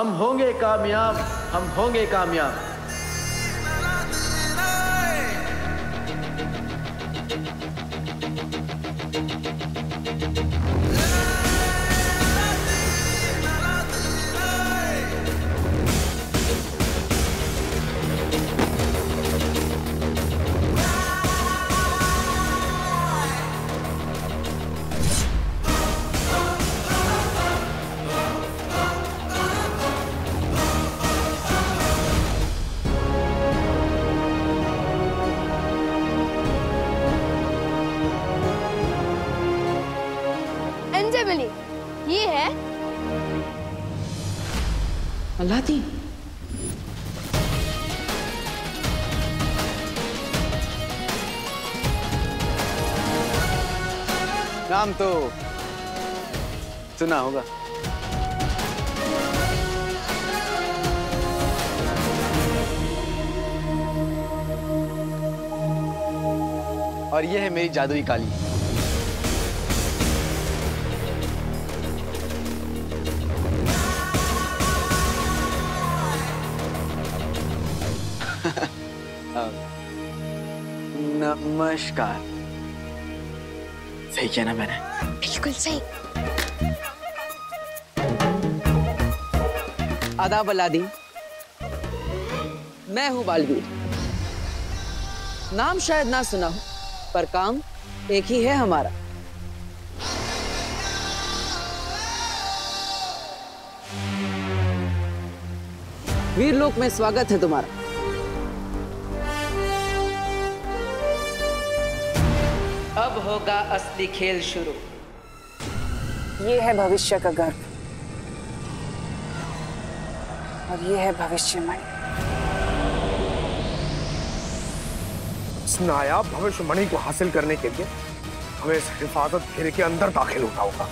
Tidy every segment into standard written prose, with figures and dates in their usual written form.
हम होंगे कामयाब, हम होंगे कामयाब। ये है अलादीन। नाम तो सुना होगा। और ये है मेरी जादुई काली। नमस्कार। सही किया ना मैंने? बिल्कुल सही। आदाब अलादीन, मैं हूं बालवीर। नाम शायद ना सुना हो, पर काम एक ही है हमारा। वीरलोक में स्वागत है तुम्हारा। अब होगा असली खेल शुरू। ये है भविष्य का गर्भ और ये है भविष्यमणि। इस नायाब भविष्यमणि को हासिल करने के लिए हमें इस हिफाजत घेरे के अंदर दाखिल होना होगा।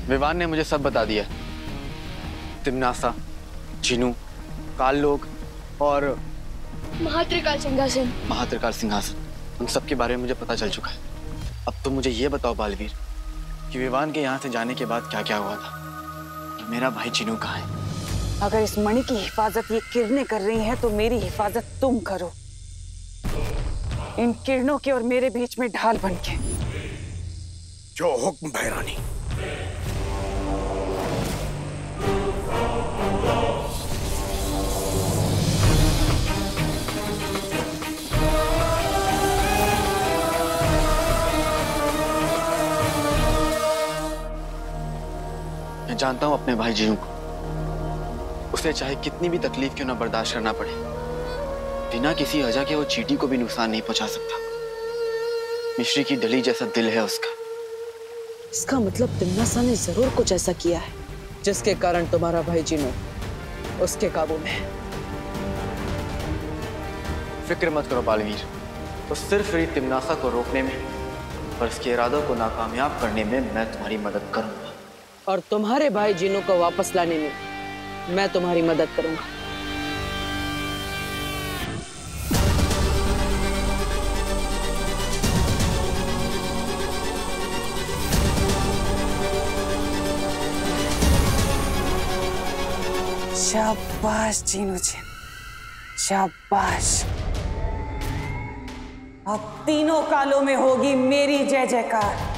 विवान ने मुझे सब बता दिया। तिम्नासा, जिनू, काल लोग और महात्रिकाल सिंहासन। महात्रिकाल सिंहासन, उन सब के बारे में मुझे पता चल चुका है। अब तुम मुझे ये बताओ बालवीर कि विवान के यहाँ से जाने के बाद क्या क्या हुआ था। मेरा भाई जिनू कहाँ है? अगर इस मणि की हिफाजत ये किरणें कर रही हैं, तो मेरी हिफाजत तुम करो, इन किरणों के और मेरे बीच में ढाल बनके। जो हुक्म है रानी। मैं जानता हूं अपने भाई जिनू को, उसे चाहे कितनी भी तकलीफ क्यों ना बर्दाश्त करना पड़े, बिना किसी वजह के वो चींटी को भी नुकसान नहीं पहुंचा सकता। मिश्री की डली जैसा दिल है उसका। इसका मतलब तिम्नासा ने जरूर कुछ ऐसा किया है जिसके कारण तुम्हारा भाई जिनू उसके काबू में है। फिक्र मत करो बालवीर, तो सिर्फ मेरी तिम्नासा को रोकने में और इसके इरादों को नाकामयाब करने में मैं तुम्हारी मदद करूंगा। और तुम्हारे भाई जिनू को वापस लाने में मैं तुम्हारी मदद करूंगा। शाबाश जिनू जी, शाबाश। अब तीनों कालों में होगी मेरी जय जयकार।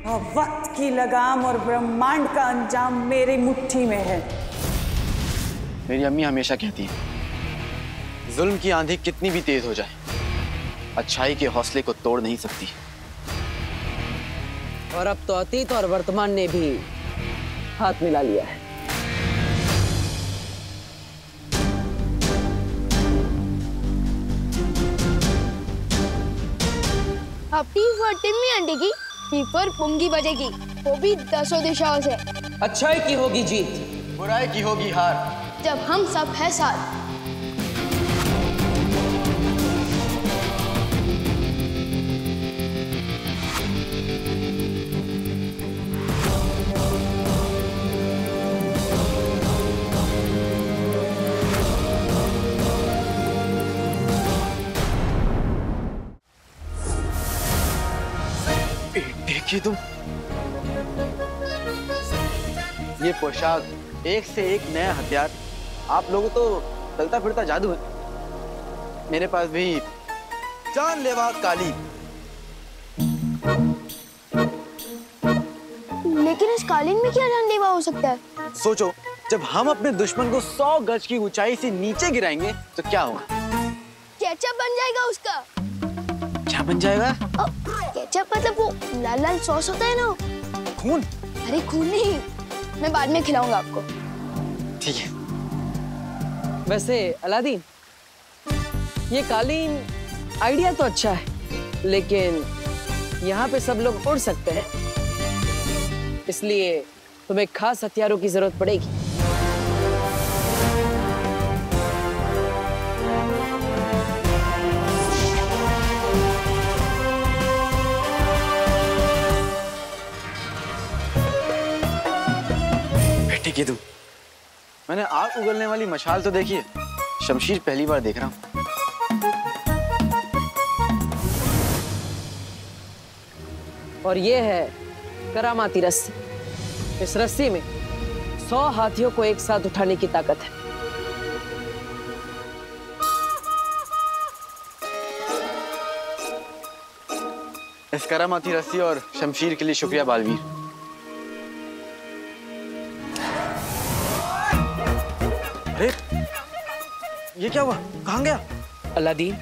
अब वक्त की लगाम और ब्रह्मांड का अंजाम मेरी मुट्ठी में है। मेरी अम्मी हमेशा कहती है, जुल्म की आंधी कितनी भी तेज हो जाए, अच्छाई के हौसले को तोड़ नहीं सकती। और अब तो अतीत और वर्तमान ने भी हाथ मिला लिया है। अपनी टिम्मी अंडेगी, पर पुंगी बजेगी, वो भी 10 दिशाओं से। अच्छाई की होगी जीत, बुराई की होगी हार, जब हम सब है साथ। देखिए तुम, ये पोशाक, एक से एक नया हथियार। आप लोगों तो चलता फिरता जादू है। मेरे पास भी जानलेवा कालीन। लेकिन इस कालीन में क्या जानलेवा हो सकता है? सोचो, जब हम अपने दुश्मन को 100 गज की ऊंचाई से नीचे गिराएंगे तो क्या होगा? केचप बन जाएगा उसका। क्या बन जाएगा? केचप मतलब वो लाल लाल सॉस होता है ना। खून? अरे खून नहीं, मैं बाद में खिलाऊंगा आपको। ठीक है। वैसे अलादीन, ये कालीन आइडिया तो अच्छा है, लेकिन यहाँ पे सब लोग उड़ सकते हैं, इसलिए तुम्हें खास हथियारों की जरूरत पड़ेगी। बेटी की तुम, मैंने आग उगलने वाली मशाल तो देखी है, शमशीर पहली बार देख रहा हूँ। और ये है करामाती रस्सी। इस रस्सी में 100 हाथियों को एक साथ उठाने की ताकत है। इस करामाती रस्सी और शमशीर के लिए शुक्रिया बालवीर। अरे ये क्या हुआ? कहाँ गया? अलादीन,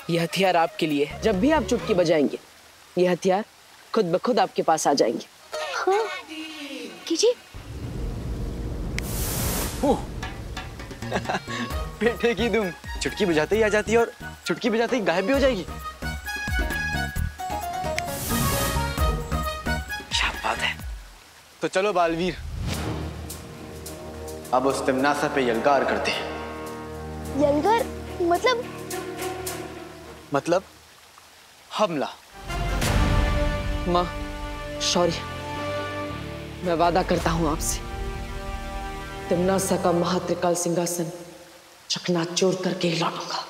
ये हथियार आपके लिए है। जब भी आप चुटकी बजाएंगे, ये हथियार खुद ब खुद आपके पास आ जाएंगे। हाँ, कीजिए। बेटे की तुम चुटकी बजाते ही आ जाती है और चुटकी बजाते ही गायब भी हो जाएगी। क्या बात है। तो चलो बालवीर, अब उस तिमनासा पे यलगार करते हैं। यलगार मतलब हमला। माँ, शौर्य, मैं वादा करता हूं आपसे, तिमनासा का महात्रिकाल सिंहासन चकनाचूर करके ही लौटूंगा।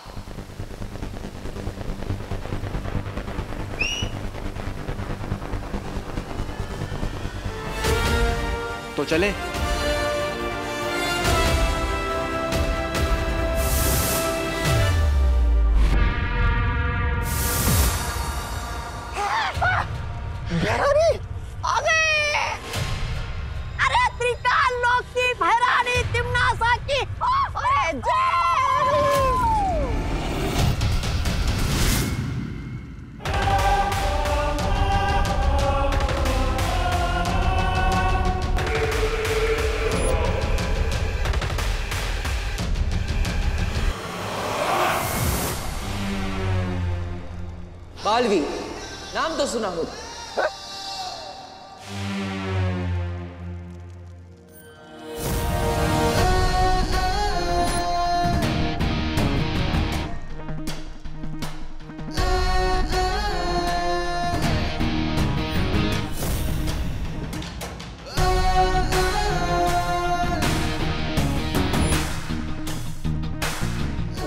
तो चले। अरे त्रिकाल लोक की भैरानी तिमनासा की अरे जय। बालवीर, नाम तो सुना होगा।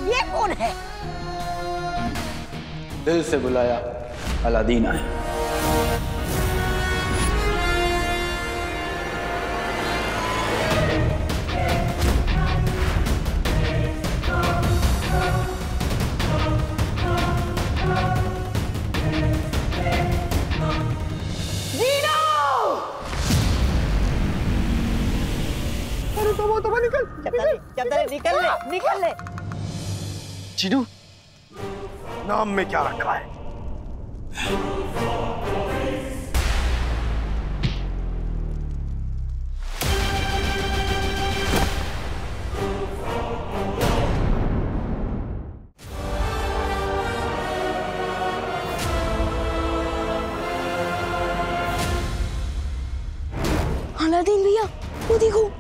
ये कौन है? दिल से बुलाया अलादीन आए। निकल ले। चीनू, नाम में क्या रखा है? अलादीन भैया, वो देखो।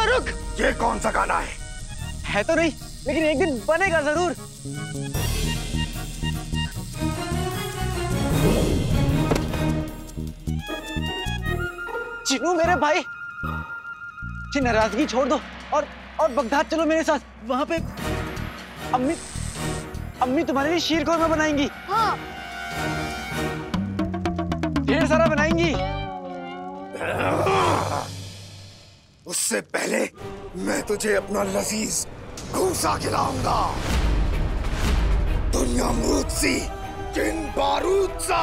रुक। ये कौन सा गाना है तो नहीं, लेकिन एक दिन बनेगा जरूर। चिनू मेरे भाई, ये नाराजगी छोड़ दो और बगदाद चलो मेरे साथ। वहां पे अम्मी तुम्हारे लिए शीर कौरमा बनाएंगी। हाँ। ढेर सारा बनाएंगी। उससे पहले मैं तुझे अपना लजीज घूसा खिलाऊंगा। दुनिया अमरूद सी, जिन बारूद सा।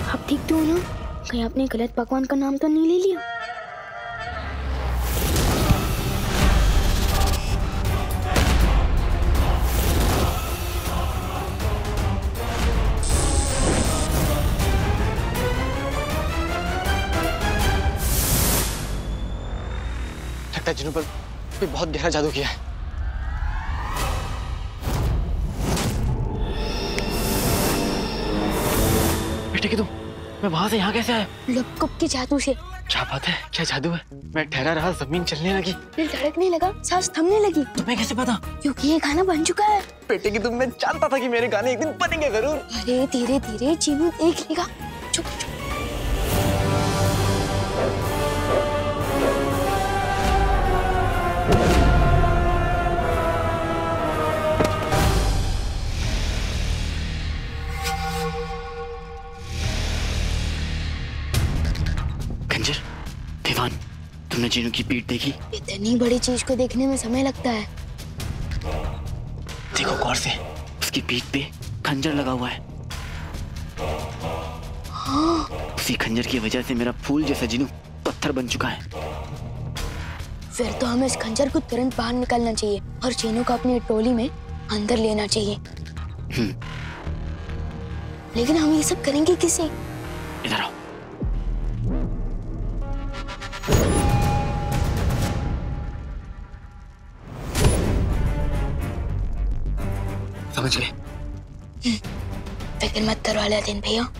आप ठीक तो हो ना? कहीं आपने गलत पकवान का नाम तो नहीं ले लिया? लगता है जिन्हों पर कोई बहुत गहरा जादू किया है। बेटे की तुम, मैं वहां से यहाँ कैसे आया? लपकप के जादू से। क्या बात है, क्या जादू है? मैं ठहरा रहा, जमीन चलने लगी, दिल धड़कने लगा, सांस थमने लगी। तुम्हें कैसे पता? क्योंकि ये गाना बन चुका है। बेटे की तुम, मैं जानता था कि मेरे गाने एक दिन बनेंगे जरूर। अरे धीरे धीरे जीवन देख लेगा। चुप चुप। खंजर, दीवान, तुमने जीनू की पीठ देखी? इतनी बड़ी चीज को देखने में समय लगता है। देखो गौर से, उसकी पीठ पे खंजर लगा हुआ है। हाँ। उसी खंजर की वजह से मेरा फूल जैसा जीनू पत्थर बन चुका है। फिर तो हमें इस खंजर को तुरंत बाहर निकालना चाहिए और चीनू को अपनी टोली में अंदर लेना चाहिए। लेकिन हम ये सब करेंगे किसे? इधर आओ। समझ गए? फिक्र मत करो अलादीन भैया।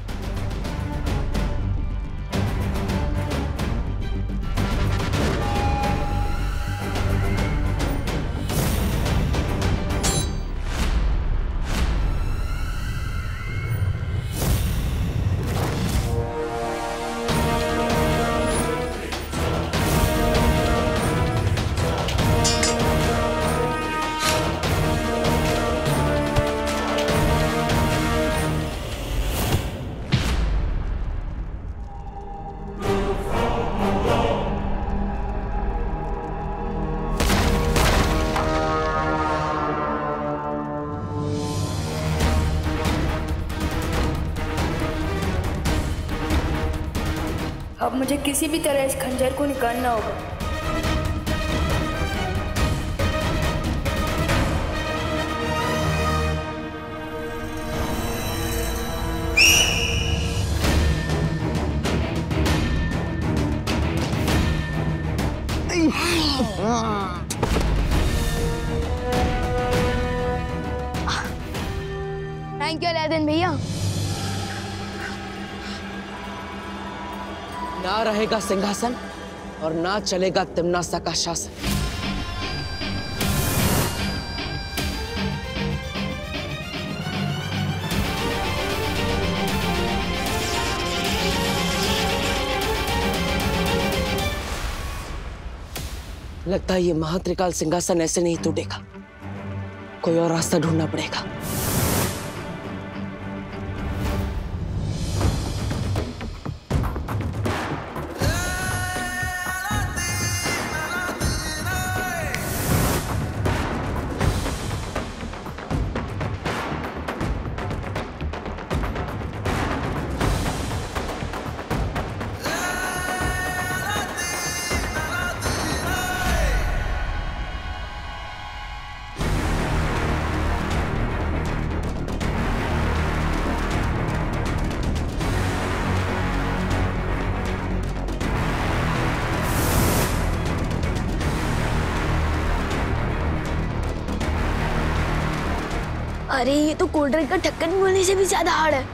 अब मुझे किसी भी तरह इस खंजर को निकालना होगा। थैंक यू अलादीन भैया। ना रहेगा सिंहासन और ना चलेगा तिम्नासा का शासन। लगता है ये महात्रिकाल सिंहासन ऐसे नहीं टूटेगा, कोई और रास्ता ढूंढना पड़ेगा। अरे ये तो कोल्ड ड्रिंक का ढक्कन बोलने से भी ज्यादा हार्ड है।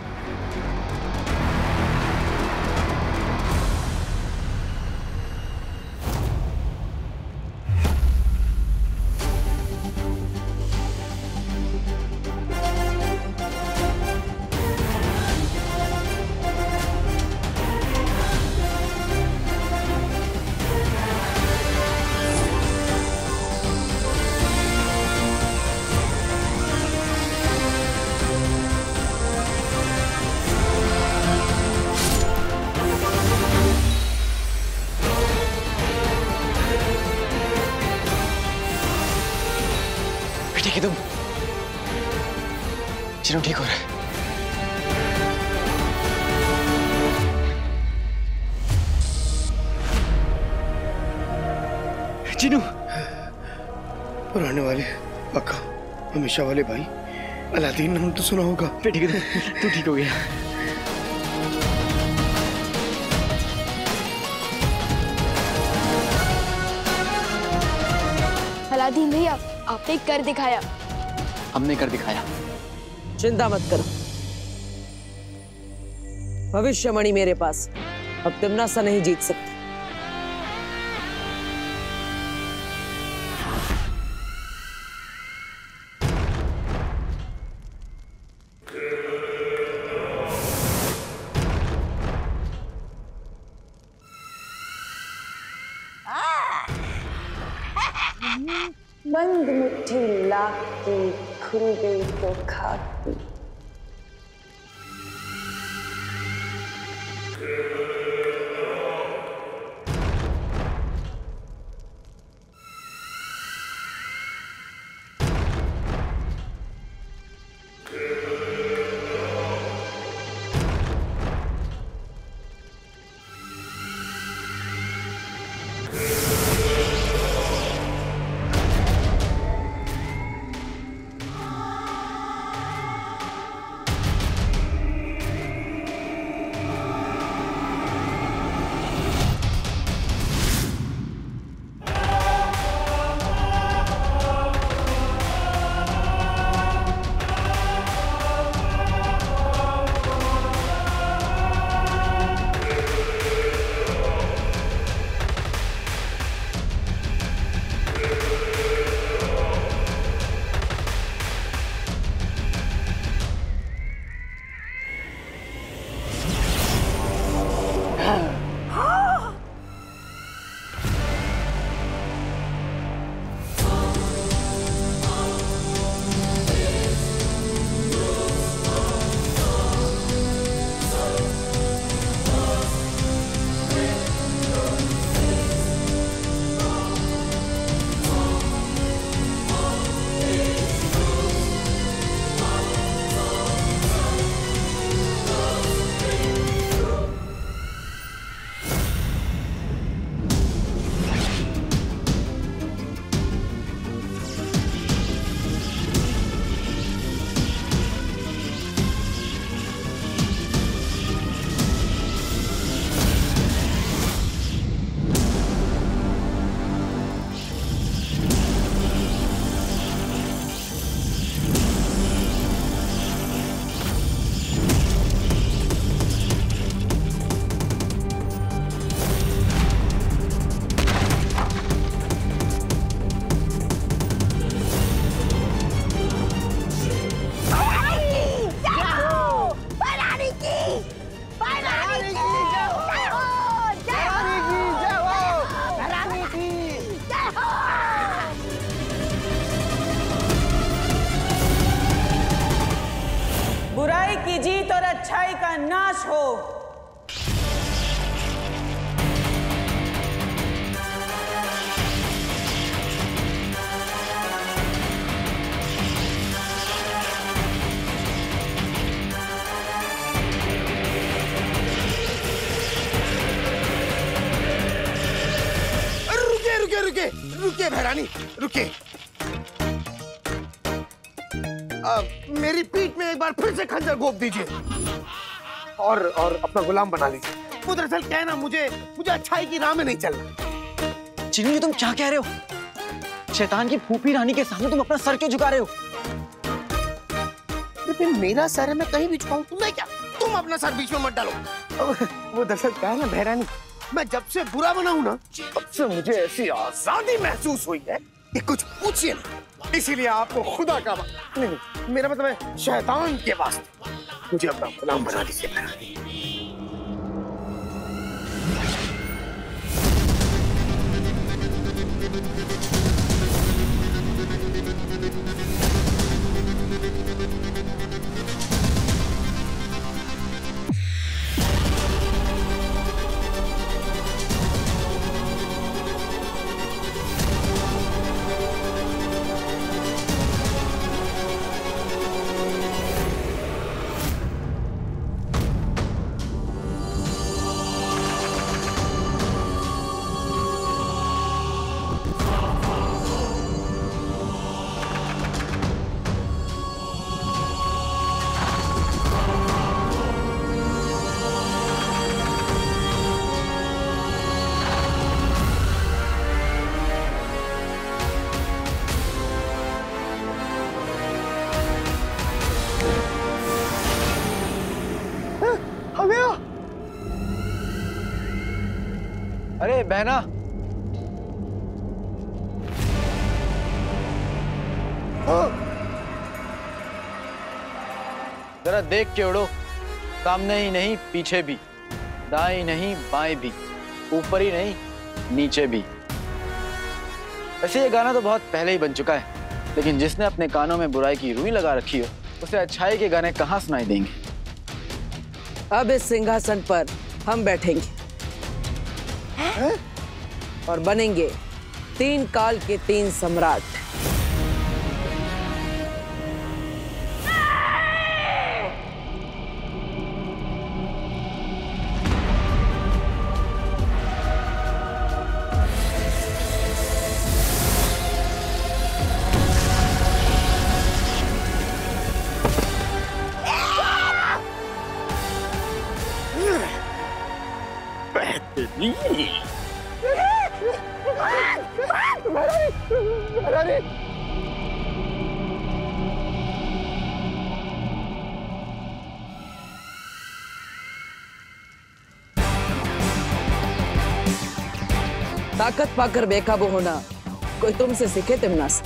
ठीक है तुम? चिनू ठीक हो रहा है? चिनू पुराने वाले पक्का हमेशा वाले भाई अलादीन नाम तो सुना होगा। ठीक है तू ठीक हो गया। अलादीन भैया आपने कर दिखाया। हमने कर दिखाया। चिंता मत करो, भविष्यवाणी मेरे पास, अब तिमनासा नहीं जीत सकती। बंद मुट्ठी लाख की खुल गई तो खाती। बुराई की जीत और अच्छाई का नाश हो। रुकिए भैरानी, रुकिए। मेरी पीठ में एक बार फिर से खंजर घोंप दीजिए और अपना गुलाम बना लीजिए। वो दरअसल क्या है ना, मुझे अच्छाई की राह में नहीं चलना। चिन्नू जी तुम क्या कह रहे हो? शैतान की फूफी रानी के सामने तुम अपना सर क्यों झुका रहे हो? फिर मेरा सर है, मैं कहीं भी छुपाऊं, तुम्हें क्या? तुम अपना सर बीच में मत डालो। वो दरअसल क्या है ना बहरानी, मैं जब से बुरा बना हूं ना, तब से मुझे ऐसी आजादी महसूस हुई है कि कुछ पूछिए ना। इसीलिए आपको खुदा का नहीं, मेरा मतलब है शैतान के वास्ते मुझे अपना गुलाम बना दीजिए बहरानी। अरे बहना, जरा देख के उड़ो, सामने ही नहीं पीछे भी, दाएं नहीं बाएं भी, ऊपर ही नहीं नीचे भी। वैसे ये गाना तो बहुत पहले ही बन चुका है, लेकिन जिसने अपने कानों में बुराई की रुई लगा रखी हो उसे अच्छाई के गाने कहाँ सुनाई देंगे। अब इस सिंहासन पर हम बैठेंगे और बनेंगे 3 काल के 3 सम्राट। ताकत पाकर बेकाबू होना कोई तुमसे सीखे तिमनास।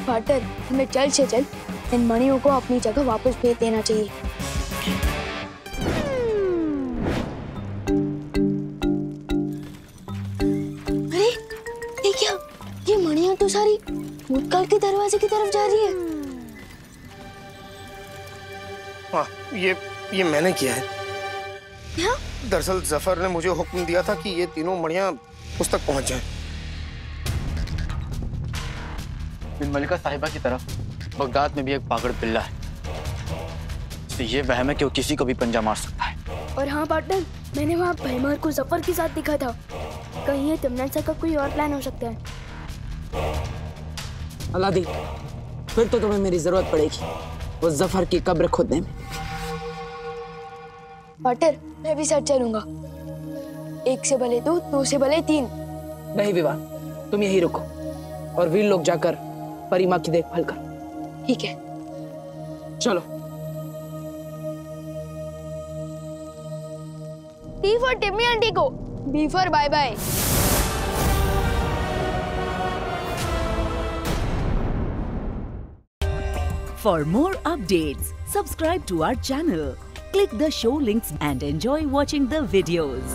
पार्टनर, हमें जल्द से जल्द इन मणियों को अपनी जगह वापस भेज देना चाहिए। अरे ये क्या, ये मणियां तो सारी भूतकाल के दरवाजे की तरफ जा रही है। हाँ, ये मैंने किया है। क्या? दरअसल जफर ने मुझे हुक्म दिया था कि ये तीनों मणियां उस तक पहुंच जाएं। बिन मलिका साहिबा की तरफ बगदाद में भी एक पागड़ पिल्ला है, तो ये वहम है कि वो किसी को भी पंजा मार सकता है। और हाँ पार्टनर, मैंने वहाँ भैमार को जफर के साथ देखा था। कहीं ये तिमनान सर का कोई और प्लान हो सकता है। अलादीन, फिर तो तुम्हें मेरी जरूरत पड़ेगी वो जफर की कब्र खोदने में। पार्टनर, मैं भी साथ चलूंगा। 1 से भले 2, 2 से भले 3। नहीं विवाह, तुम यही रुको और वीर लोग जाकर परिमा की देखभाल करो। ठीक है, चलो। टी फॉर टिम्मी आंटी को, B for bye bye. For more updates, subscribe to our channel, click the show links and enjoy watching the videos.